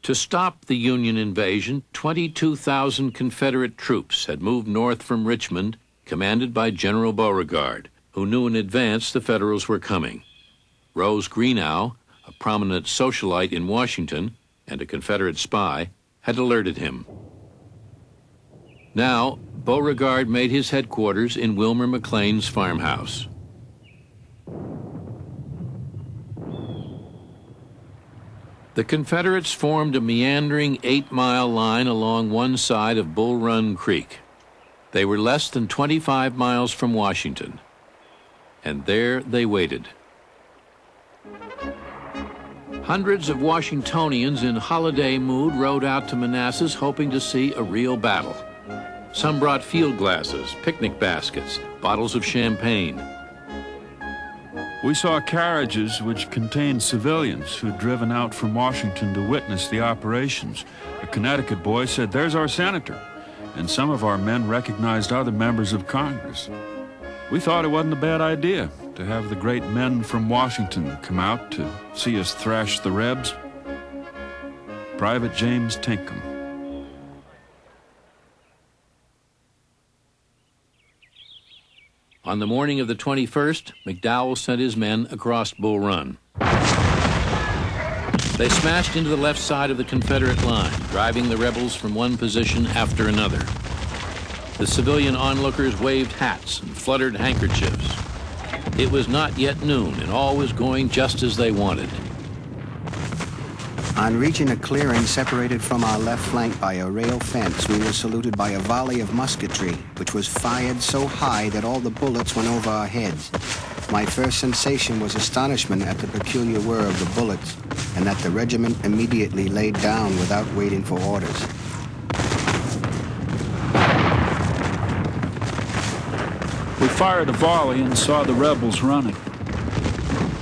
To stop the Union invasion, 22,000 Confederate troops had moved north from Richmond, commanded by General Beauregard, who knew in advance the Federals were coming. Rose Greenough, a prominent socialite in Washington and a Confederate spy, had alerted him. Now, Beauregard made his headquarters in Wilmer McLean's farmhouse. The Confederates formed a meandering 8-mile line along one side of Bull Run Creek. They were less than 25 miles from Washington, and there they waited. Hundreds of Washingtonians in holiday mood rode out to Manassas hoping to see a real battle. Some brought field glasses, picnic baskets, bottles of champagne. We saw carriages which contained civilians who'd driven out from Washington to witness the operations. A Connecticut boy said, "There's our senator," and some of our men recognized other members of Congress. We thought it wasn't a bad idea to have the great men from Washington come out to see us thrash the Rebs. Private James Tinkham. On the morning of the 21st, McDowell sent his men across Bull Run. They smashed into the left side of the Confederate line, driving the rebels from one position after another. The civilian onlookers waved hats and fluttered handkerchiefs. It was not yet noon, and all was going just as they wanted. On reaching a clearing separated from our left flank by a rail fence, we were saluted by a volley of musketry, which was fired so high that all the bullets went over our heads. My first sensation was astonishment at the peculiar whir of the bullets, and that the regiment immediately laid down without waiting for orders. We fired a volley and saw the rebels running.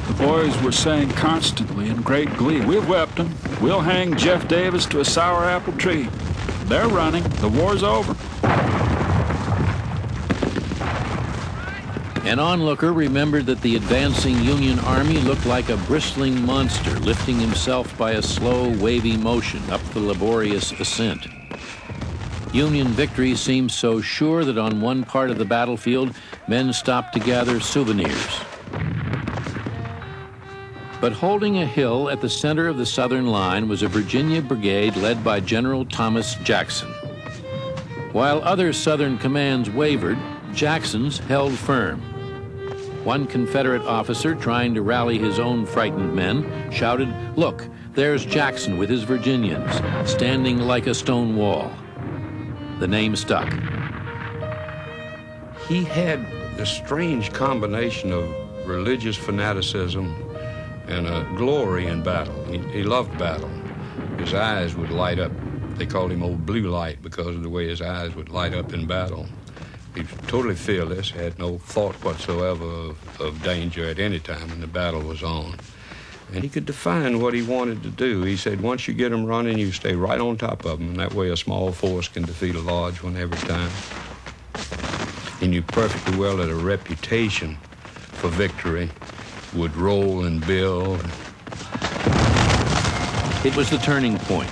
The boys were saying constantly in great glee, "We've whipped them. We'll hang Jeff Davis to a sour apple tree. They're running. The war's over." An onlooker remembered that the advancing Union Army looked like a bristling monster lifting himself by a slow, wavy motion up the laborious ascent. Union victory seemed so sure that on one part of the battlefield, men stopped to gather souvenirs. But holding a hill at the center of the Southern line was a Virginia brigade led by General Thomas Jackson. While other Southern commands wavered, Jackson's held firm. One Confederate officer, trying to rally his own frightened men, shouted, "Look, there's Jackson with his Virginians, standing like a stone wall." The name stuck. He had this strange combination of religious fanaticism and a glory in battle. He loved battle. His eyes would light up. They called him Old Blue Light because of the way his eyes would light up in battle. He was totally fearless, had no thought whatsoever of danger at any time when the battle was on. And he could define what he wanted to do. He said, once you get them running, you stay right on top of them, and that way a small force can defeat a large one every time. He knew perfectly well that a reputation for victory would roll and build. It was the turning point.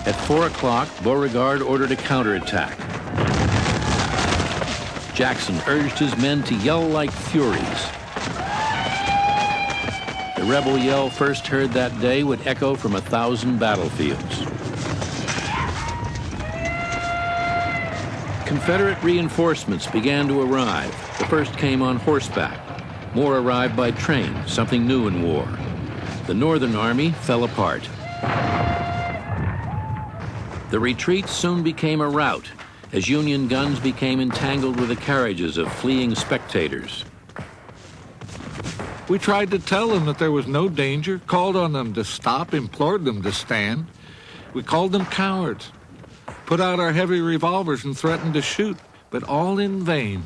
At 4 o'clock, Beauregard ordered a counterattack. Jackson urged his men to yell like furies. The rebel yell first heard that day would echo from 1,000 battlefields. Confederate reinforcements began to arrive. The first came on horseback. More arrived by train, something new in war. The Northern Army fell apart. The retreat soon became a rout, as Union guns became entangled with the carriages of fleeing spectators. We tried to tell them that there was no danger, called on them to stop, implored them to stand. We called them cowards, put out our heavy revolvers and threatened to shoot, but all in vain.